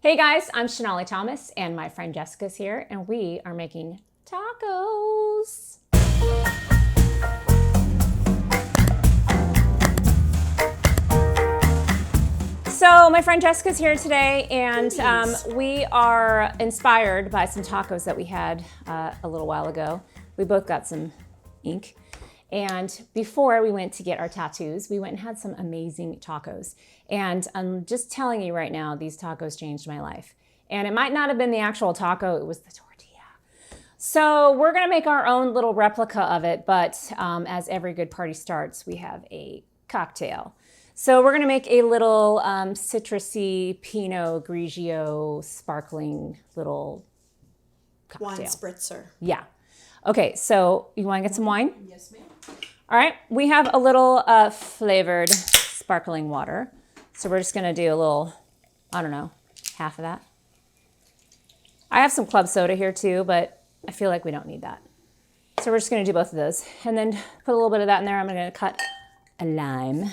Hey guys, I'm Shonali Thomas and my friend Jessica's here and we are making tacos. So my friend Jessica's here today and we are inspired by some tacos that we had a little while ago. We both got some ink. And before we went to get our tattoos, we went and had some amazing tacos. And I'm just telling you right now, these tacos changed my life. And it might not have been the actual taco, it was the tortilla. So we're gonna make our own little replica of it, but as every good party starts, we have a cocktail. So we're gonna make a little citrusy Pinot Grigio sparkling little cocktail. Wine spritzer. Yeah. Okay, so you wanna get some wine? Yes, ma'am. All right, we have a little flavored sparkling water. So we're just gonna do a little, I don't know, half of that. I have some club soda here too, but I feel like we don't need that. So we're just gonna do both of those. And then put a little bit of that in there. I'm gonna cut a lime.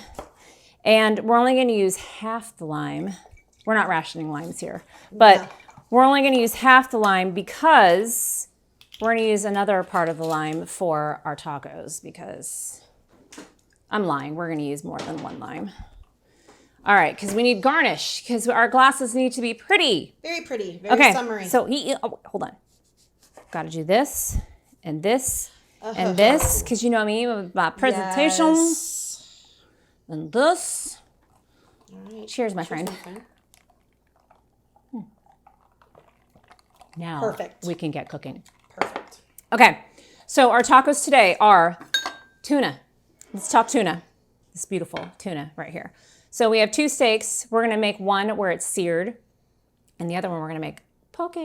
And we're only gonna use half the lime. We're not rationing limes here, but we're only gonna use half the lime because we're gonna use another part of the lime for our tacos because I'm lying, we're gonna use more than one lime. All right, because we need garnish, because our glasses need to be pretty. Very pretty, very summery. So hold on. Gotta do this, and this, and this, because you know me with my presentation. Yes. And this. All right. Cheers, my friend. Now Perfect. we can get cooking. Perfect. Okay, so our tacos today are tuna. Let's talk tuna. This beautiful tuna right here. So we have two steaks. We're gonna make one where it's seared, and the other one we're gonna make poke.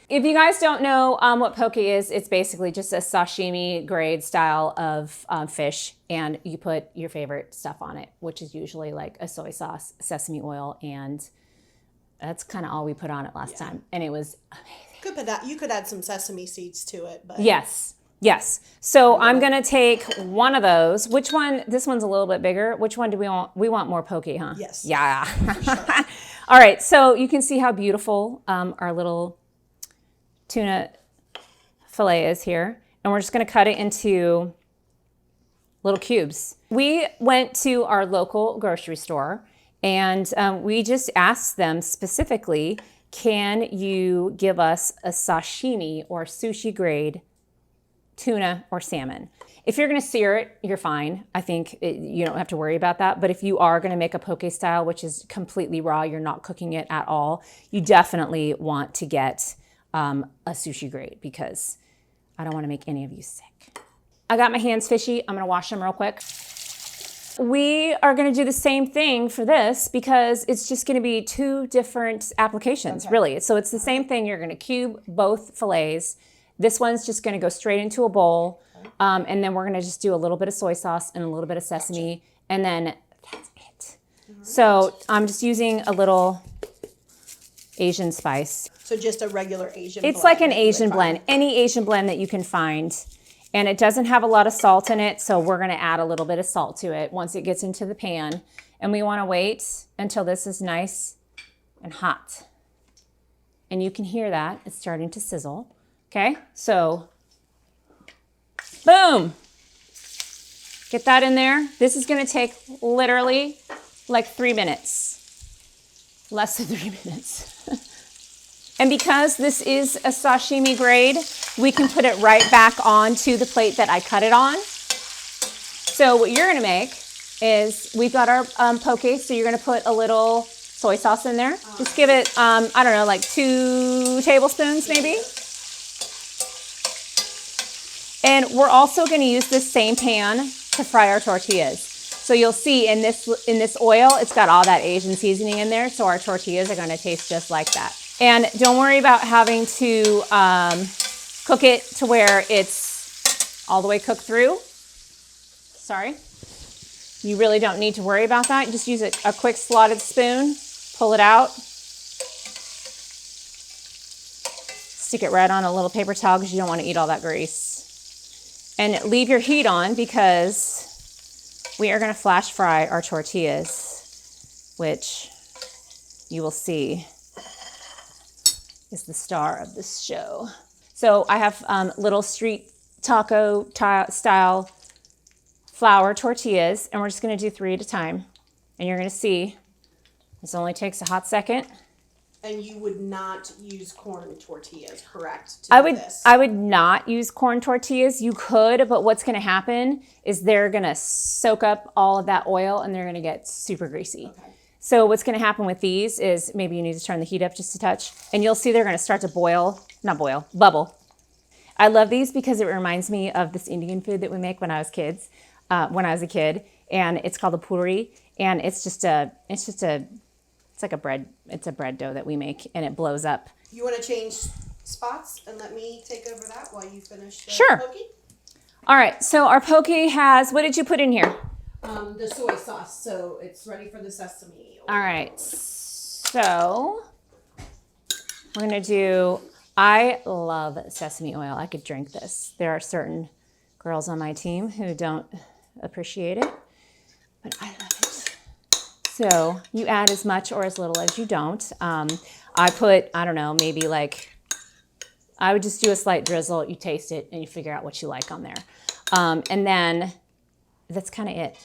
If you guys don't know what poke is, it's basically just a sashimi grade style of fish, and you put your favorite stuff on it, which is usually like a soy sauce, sesame oil, and that's kind of all we put on it last time, and it was amazing. You could add some sesame seeds to it, but Yes. So I'm gonna take one of those. Which one? This one's a little bit bigger. Which one do we want? We want more poke, huh? Yes. Yeah. Sure. All right. So you can see how beautiful our little tuna fillet is here, and we're just gonna cut it into little cubes. We went to our local grocery store, and we just asked them specifically, can you give us a sashimi or sushi grade tuna or salmon? If you're gonna sear it, you're fine. I think you don't have to worry about that. But if you are gonna make a poke style, which is completely raw, you're not cooking it at all, you definitely want to get a sushi grade because I don't wanna make any of you sick. I got my hands fishy. I'm gonna wash them real quick. We are gonna do the same thing for this because it's just gonna be two different applications, really. So it's the same thing. You're gonna cube both fillets. This one's just gonna go straight into a bowl. And then we're gonna just do a little bit of soy sauce and a little bit of sesame. And then that's it. Right. So I'm just using a little Asian spice. So just a regular Asian blend. It's like an Asian blend, any Asian blend that you can find. And it doesn't have a lot of salt in it, so we're gonna add a little bit of salt to it once it gets into the pan. And we wanna wait until this is nice and hot. And you can hear that, it's starting to sizzle. Okay, so boom. Get that in there. This is gonna take literally like 3 minutes. Less than 3 minutes. And because this is a sashimi grade, we can put it right back onto the plate that I cut it on. So what you're gonna make is, we've got our poke, so you're gonna put a little soy sauce in there. Just give it, I don't know, like 2 tablespoons maybe. And we're also gonna use this same pan to fry our tortillas. So you'll see in this oil, it's got all that Asian seasoning in there, so our tortillas are gonna taste just like that. And don't worry about having to cook it to where it's all the way cooked through. Sorry. You really don't need to worry about that. Just use a quick slotted spoon, pull it out. Stick it right on a little paper towel because you don't want to eat all that grease. And leave your heat on because we are going to flash fry our tortillas, which you will see is the star of this show. So I have little street taco style flour tortillas, and we're just gonna do 3 at a time. And you're gonna see, this only takes a hot second. And you would not use corn tortillas, correct? I would not use corn tortillas. You could, but what's gonna happen is they're gonna soak up all of that oil and they're gonna get super greasy. Okay. So what's gonna happen with these is maybe you need to turn the heat up just a touch, and you'll see they're gonna start to bubble. I love these because it reminds me of this Indian food that we make when I was a kid, and it's called a puri, and it's like a bread dough that we make, and it blows up. You want to change spots and let me take over that while you finish the Sure. poke? All right, so our poke has, what did you put in here? The soy sauce, so it's ready for the sesame oil. All right, so we're gonna do, I love sesame oil. I could drink this. There are certain girls on my team who don't appreciate it, but I love it. So you add as much or as little as you don't. I put, I don't know, maybe like, I would just do a slight drizzle. You taste it and you figure out what you like on there. And then that's kind of it.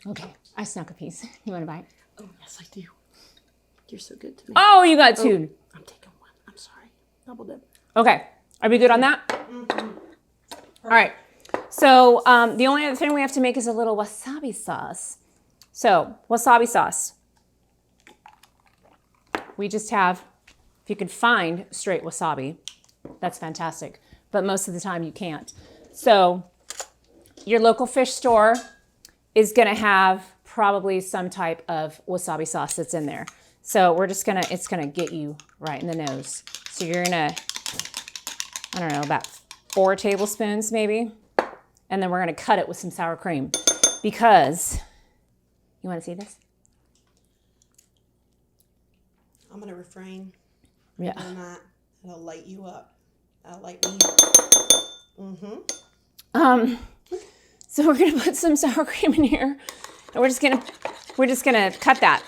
Okay, I snuck a piece. You want to bite? Oh, yes, I do. You're so good to me. Oh, you got 2. I'm taking one. I'm sorry. Double dip. Okay, are we good on that? Mm-hmm. All right. So the only other thing we have to make is a little wasabi sauce. So wasabi sauce. We just have, if you can find straight wasabi, that's fantastic. But most of the time you can't. So your local fish store is going to have probably some type of wasabi sauce that's in there. So we're just going to, it's going to get you right in the nose. So you're going to, I don't know, about 4 tablespoons maybe. And then we're going to cut it with some sour cream because, you want to see this? I'm going to refrain. Yeah. On that. It'll light you up. That'll light me up. Mm-hmm. So we're going to put some sour cream in here, and we're just going to cut that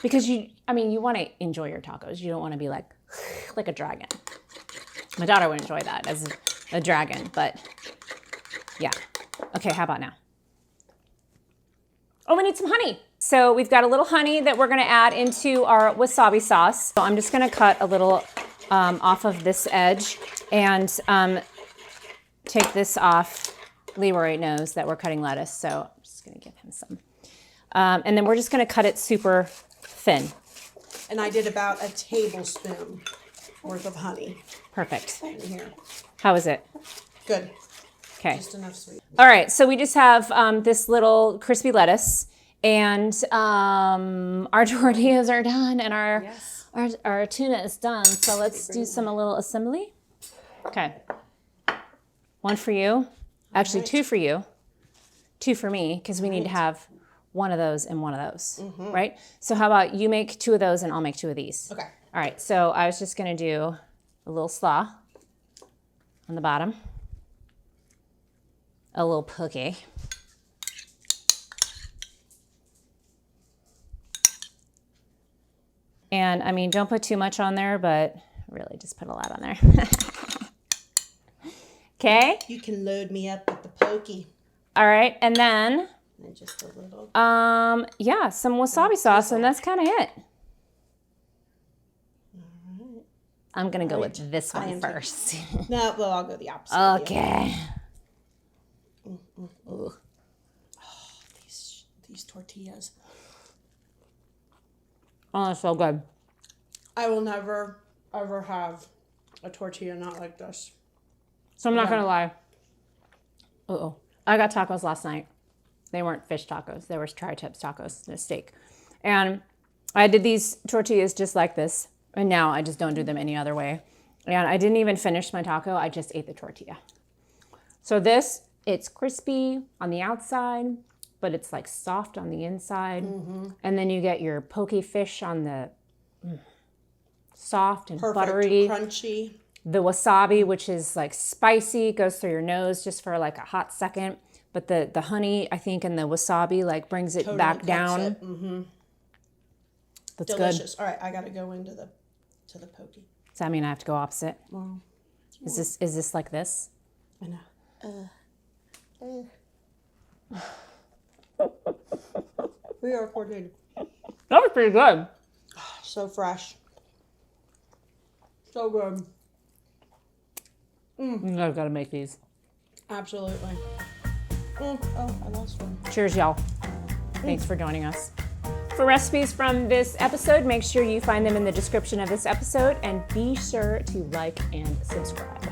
because you want to enjoy your tacos. You don't want to be like a dragon. My daughter would enjoy that as a dragon, but yeah. Okay, how about now? Oh, we need some honey. So we've got a little honey that we're gonna add into our wasabi sauce. So I'm just gonna cut a little off of this edge and take this off. Leroy knows that we're cutting lettuce, so I'm just gonna give him some. And then we're just gonna cut it super thin. And I did about a tablespoon worth of honey Perfect. in here. How is it? Good. Okay. Just enough sweet. All right, so we just have this little crispy lettuce, and our tortillas are done, and our tuna is done. So let's do a little assembly. Okay. 1 for you. Actually, 2 for you. 2 for me, because we need to have 1 of those and 1 of those, right? So how about you make 2 of those and I'll make 2 of these. Okay. All right, so I was just gonna do a little slaw on the bottom. A little poke. And I mean, don't put too much on there, but really just put a lot on there. Okay. You can load me up with the pokey. All right, and then And just a little. yeah, some wasabi sauce, and that's kind of it. I'm gonna go with this one first. No, well, I'll go the opposite. Okay. Oh, these tortillas. Oh, that's so good. I will never, ever have a tortilla not like this. So I'm not gonna lie. Uh-oh. I got tacos last night. They weren't fish tacos. They were tri-tips tacos, a steak. And I did these tortillas just like this. And now I just don't do them any other way. And I didn't even finish my taco. I just ate the tortilla. So this, it's crispy on the outside, but it's like soft on the inside. Mm-hmm. And then you get your poke fish on the soft and Perfect, buttery. crunchy. The wasabi, which is like spicy, goes through your nose just for like a hot second, but the honey, I think, and the wasabi like brings it back down. Mm-hmm. That's Delicious. good. All right, I gotta go into the pokey. Does that mean I have to go opposite? Well, Is this like this? I know. We are recording. That was pretty good. So fresh. So good. You guys gotta make these. Absolutely. Oh, I lost one. Cheers, y'all. Thanks for joining us. For recipes from this episode, make sure you find them in the description of this episode, and be sure to like and subscribe.